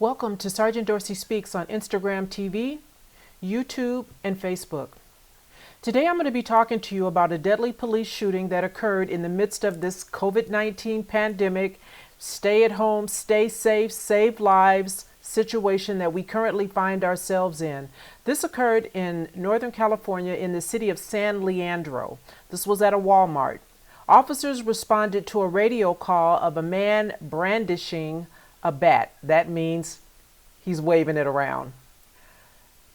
Welcome to Sergeant Dorsey Speaks on Instagram TV, YouTube, and Facebook. Today I'm going to be talking to you about a deadly police shooting that occurred in the midst of this COVID-19 pandemic, stay at home, stay safe, save lives situation that we currently find ourselves in. This occurred in Northern California in the city of San Leandro. This was at a Walmart. Officers responded to a radio call of a man brandishing a bat. That means he's waving it around.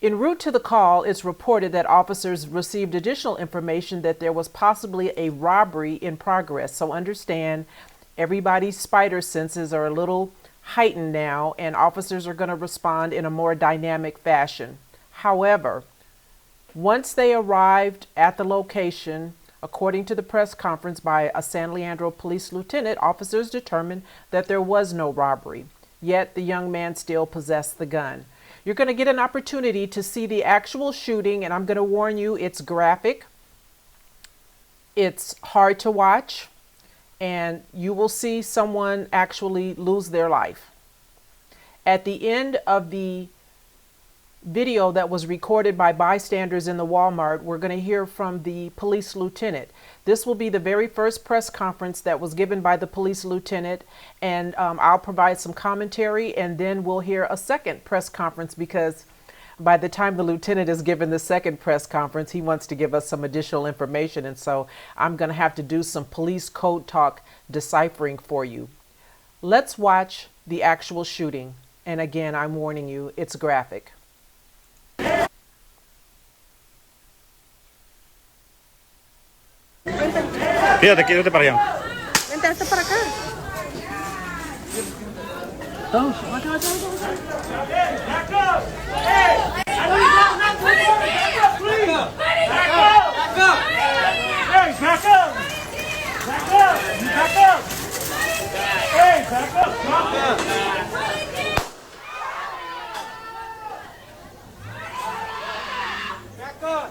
En route to the call, it's reported that officers received additional information that there was possibly a robbery in progress. So understand, everybody's spider senses are a little heightened now, and officers are going to respond in a more dynamic fashion. However, once they arrived at the location, according to the press conference by a San Leandro police lieutenant, officers determined that there was no robbery, yet the young man still possessed the gun. You're going to get an opportunity to see the actual shooting, and I'm going to warn you, it's graphic, it's hard to watch, and you will see someone actually lose their life. At the end of the video that was recorded by bystanders in the Walmart, we're going to hear from the police lieutenant. This will be the very first press conference that was given by the police lieutenant, and I'll provide some commentary, and then we'll hear a second press conference, because by the time the lieutenant is given the second press conference, he wants to give us some additional information, and so I'm going to have to do some police code talk deciphering for you. Let's watch the actual shooting, and again, I'm warning you, it's graphic. Fíjate, quédate para allá. Vente, hasta para acá. Vamos, Back up! Hey! Back up! Hey, back up! Back up! Back up! Hey, back up! Drop it! Back up!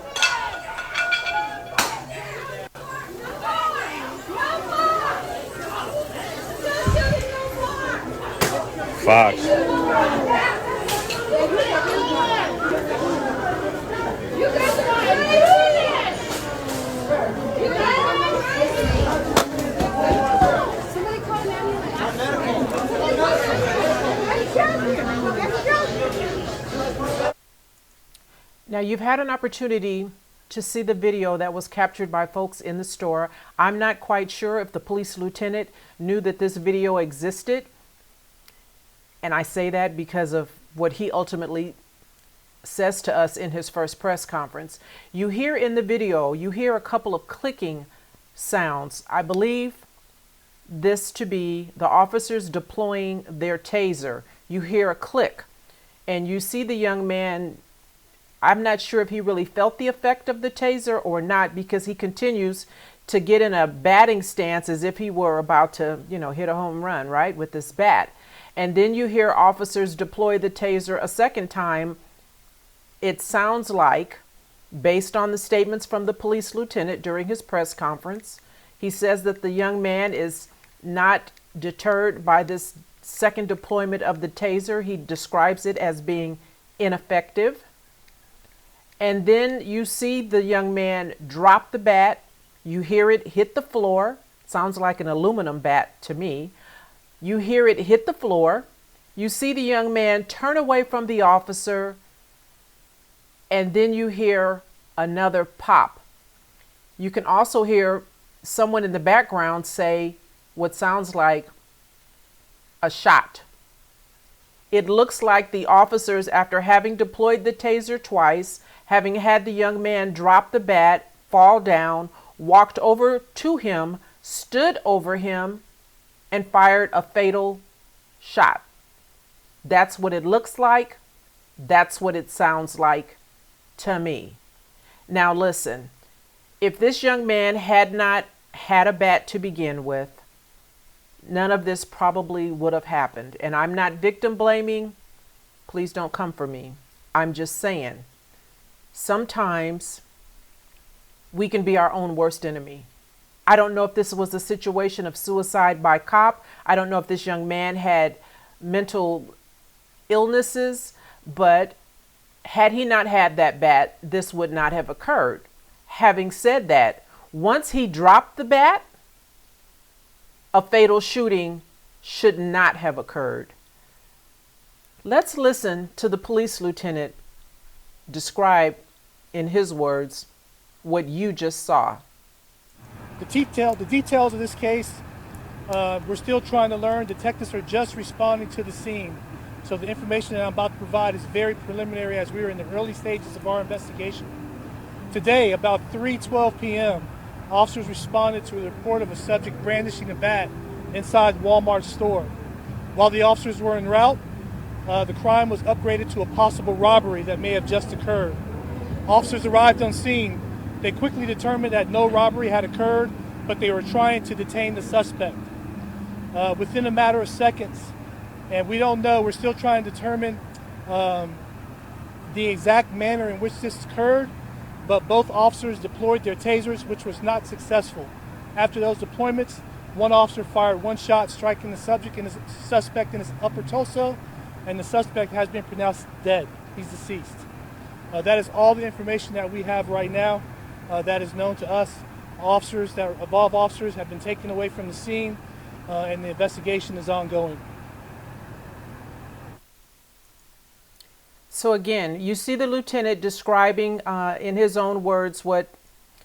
Fox. Now, you've had an opportunity to see the video that was captured by folks in the store. I'm not quite sure if the police lieutenant knew that this video existed. And I say that because of what he ultimately says to us in his first press conference. You hear in the video, you hear a couple of clicking sounds. I believe this to be the officers deploying their taser. You hear a click, and you see the young man. I'm not sure if he really felt the effect of the taser or not, because he continues to get in a batting stance as if he were about to, hit a home run, right, with this bat. And then you hear officers deploy the taser a second time. It sounds like, based on the statements from the police lieutenant during his press conference, he says that the young man is not deterred by this second deployment of the taser. He describes it as being ineffective. And then you see the young man drop the bat. You hear it hit the floor. Sounds like an aluminum bat to me. You hear it hit the floor. You see the young man turn away from the officer, and then you hear another pop. You can also hear someone in the background say what sounds like a shot. It looks like the officers, after having deployed the taser twice, having had the young man drop the bat, fall down, walked over to him, stood over him, and fired a fatal shot. That's what it looks like. That's what it sounds like to me. Now listen, if this young man had not had a bat to begin with, none of this probably would have happened. And I'm not victim blaming. Please don't come for me. I'm just saying, sometimes we can be our own worst enemy. I don't know if this was a situation of suicide by cop. I don't know if this young man had mental illnesses, but had he not had that bat, this would not have occurred. Having said that, once he dropped the bat, a fatal shooting should not have occurred. Let's listen to the police lieutenant describe in his words what you just saw. The details of this case, we're still trying to learn. Detectives are just responding to the scene. So the information that I'm about to provide is very preliminary as we are in the early stages of our investigation. Today, about 3:12 p.m., officers responded to a report of a subject brandishing a bat inside Walmart store. While the officers were en route, the crime was upgraded to a possible robbery that may have just occurred. Officers arrived on scene. They quickly determined that no robbery had occurred, but they were trying to detain the suspect. Within a matter of seconds, and we don't know, we're still trying to determine the exact manner in which this occurred, but both officers deployed their tasers, which was not successful. After those deployments, one officer fired one shot, striking the suspect in his upper torso, and the suspect has been pronounced dead. He's deceased. That is all the information that we have right now that is known to us. Evolve officers have been taken away from the scene, and the investigation is ongoing. So again, you see the lieutenant describing in his own words what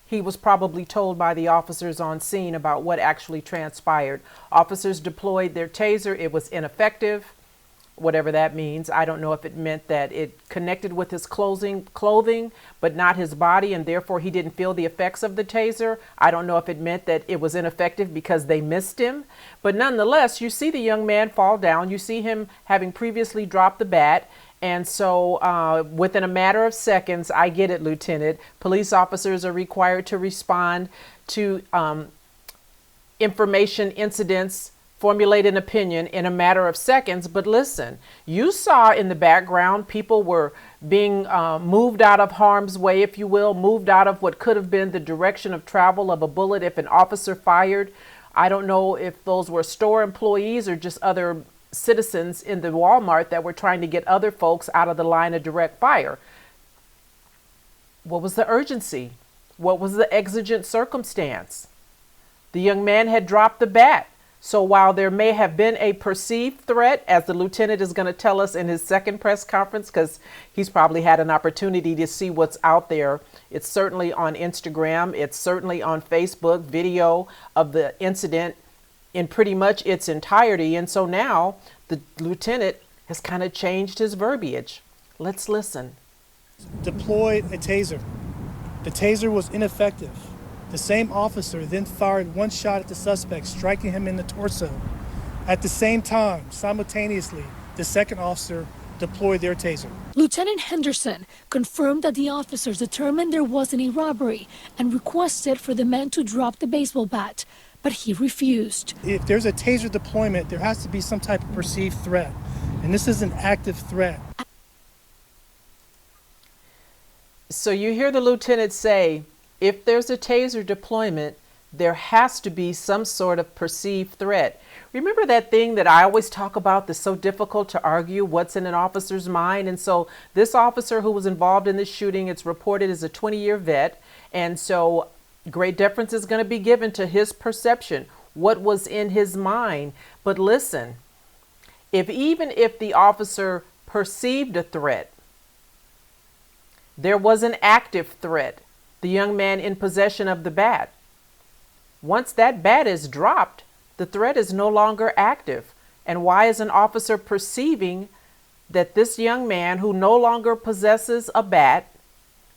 he was probably told by the officers on scene about what actually transpired. Officers deployed their taser. It was ineffective, whatever that means. I don't know if it meant that it connected with his clothing, but not his body, and therefore he didn't feel the effects of the taser. I don't know if it meant that it was ineffective because they missed him. But nonetheless, you see the young man fall down. You see him having previously dropped the bat. And so within a matter of seconds, I get it, Lieutenant, police officers are required to respond to information incidents, formulate an opinion in a matter of seconds. But listen, you saw in the background, people were being moved out of harm's way, if you will, moved out of what could have been the direction of travel of a bullet if an officer fired. I don't know if those were store employees or just other citizens in the Walmart that were trying to get other folks out of the line of direct fire. What was the urgency? What was the exigent circumstance? The young man had dropped the bat. So while there may have been a perceived threat, as the lieutenant is going to tell us in his second press conference, because he's probably had an opportunity to see what's out there. It's certainly on Instagram. It's certainly on Facebook, video of the incident in pretty much its entirety. And so now the lieutenant has kind of changed his verbiage. Let's listen. Deployed a taser. The taser was ineffective. The same officer then fired one shot at the suspect, striking him in the torso. At the same time, simultaneously, the second officer deployed their taser. Lieutenant Henderson confirmed that the officers determined there wasn't a robbery and requested for the man to drop the baseball bat, but he refused. If there's a taser deployment, there has to be some type of perceived threat, and this is an active threat. So you hear the lieutenant say, if there's a taser deployment, there has to be some sort of perceived threat. Remember that thing that I always talk about that's so difficult to argue, what's in an officer's mind? And so this officer who was involved in this shooting, it's reported as a 20-year vet. And so great deference is going to be given to his perception, what was in his mind. But listen, even if the officer perceived a threat, there was an active threat, the young man in possession of the bat. Once that bat is dropped, the threat is no longer active. And why is an officer perceiving that this young man who no longer possesses a bat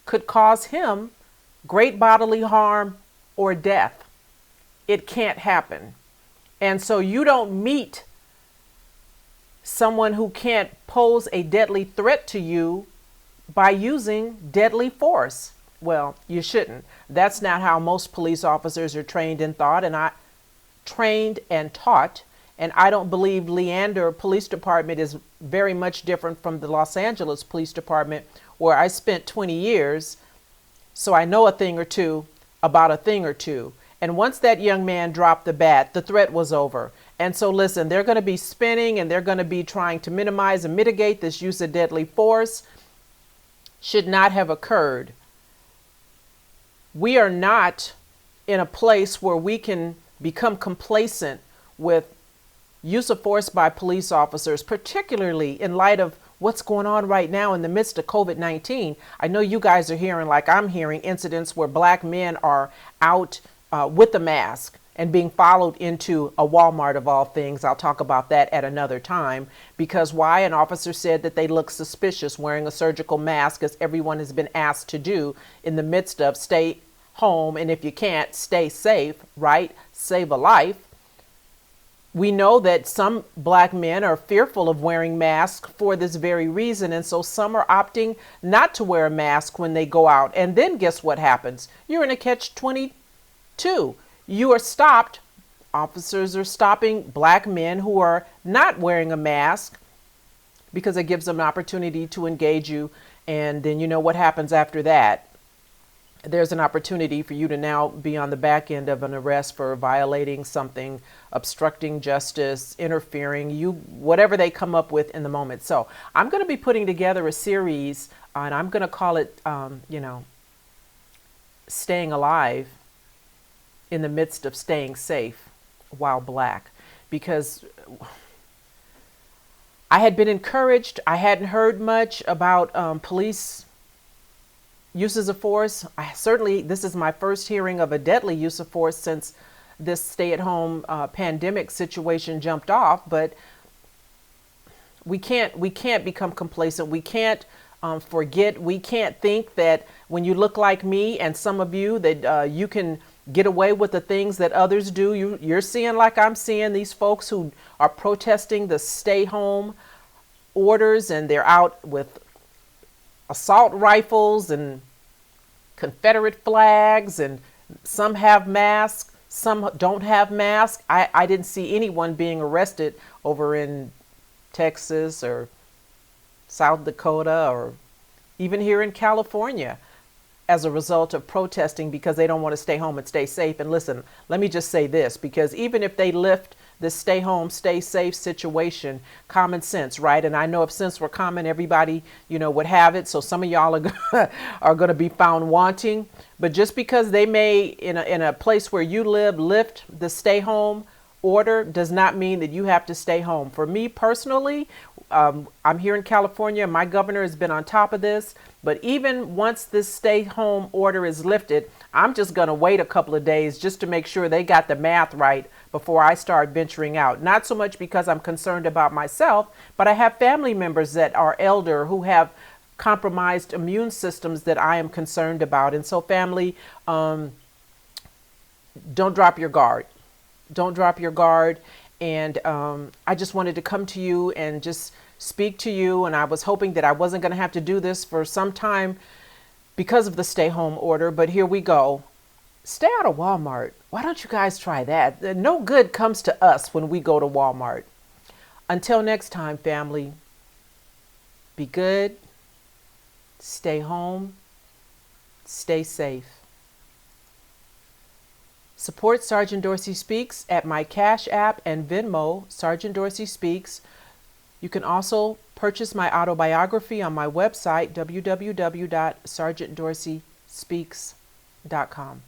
could cause him great bodily harm or death? It can't happen. And so you don't meet someone who can't pose a deadly threat to you by using deadly force. Well, you shouldn't. That's not how most police officers are trained and taught, and I don't believe Leander Police Department is very much different from the Los Angeles Police Department, where I spent 20 years, so I know a thing or two about a thing or two. And once that young man dropped the bat, the threat was over. And so listen, they're going to be spinning and they're going to be trying to minimize and mitigate this use of deadly force. Should not have occurred. We are not in a place where we can become complacent with use of force by police officers, particularly in light of what's going on right now in the midst of COVID-19. I know you guys are hearing, like I'm hearing, incidents where black men are out with a mask and being followed into a Walmart of all things. I'll talk about that at another time, because why? An officer said that they look suspicious wearing a surgical mask, as everyone has been asked to do in the midst of stay home, and if you can't, stay safe, right? Save a life. We know that some black men are fearful of wearing masks for this very reason. And so some are opting not to wear a mask when they go out. And then guess what happens? You're in a catch-22. You are stopped. Officers are stopping black men who are not wearing a mask because it gives them an opportunity to engage you. And then you know what happens after that. There's an opportunity for you to now be on the back end of an arrest for violating something, obstructing justice, interfering, whatever they come up with in the moment. So I'm going to be putting together a series, and I'm going to call it, Staying Alive in the Midst of Staying Safe While Black, because I had been encouraged. I hadn't heard much about police uses of force. This is my first hearing of a deadly use of force since this stay-at-home pandemic situation jumped off. But we can't become complacent. We can't forget. We can't think that when you look like me and some of you that you can get away with the things that others do. You're seeing, like I'm seeing, these folks who are protesting the stay-home orders, and they're out with assault rifles and Confederate flags, and some have masks, some don't have masks. I didn't see anyone being arrested over in Texas or South Dakota or even here in California as a result of protesting because they don't want to stay home and stay safe. And listen, let me just say this, because even if they lift this stay home, stay safe situation, common sense, right? And I know if sense were common, everybody, would have it. So some of y'all are going to be found wanting. But just because they may, in a place where you live, lift the stay home order does not mean that you have to stay home. For me personally, I'm here in California. My governor has been on top of this. But even once this stay home order is lifted, I'm just going to wait a couple of days just to make sure they got the math right before I start venturing out. Not so much because I'm concerned about myself, but I have family members that are elder who have compromised immune systems that I am concerned about. And so family, don't drop your guard. Don't drop your guard. And I just wanted to come to you and just speak to you. And I was hoping that I wasn't going to have to do this for some time because of the stay home order. But here we go. Stay out of Walmart. Why don't you guys try that? No good comes to us when we go to Walmart. Until next time, family, be good, stay home, stay safe. Support Sergeant Dorsey Speaks at my CashApp and Venmo, Sergeant Dorsey Speaks. You can also purchase my autobiography on my website, www.sergeantdorseyspeaks.com.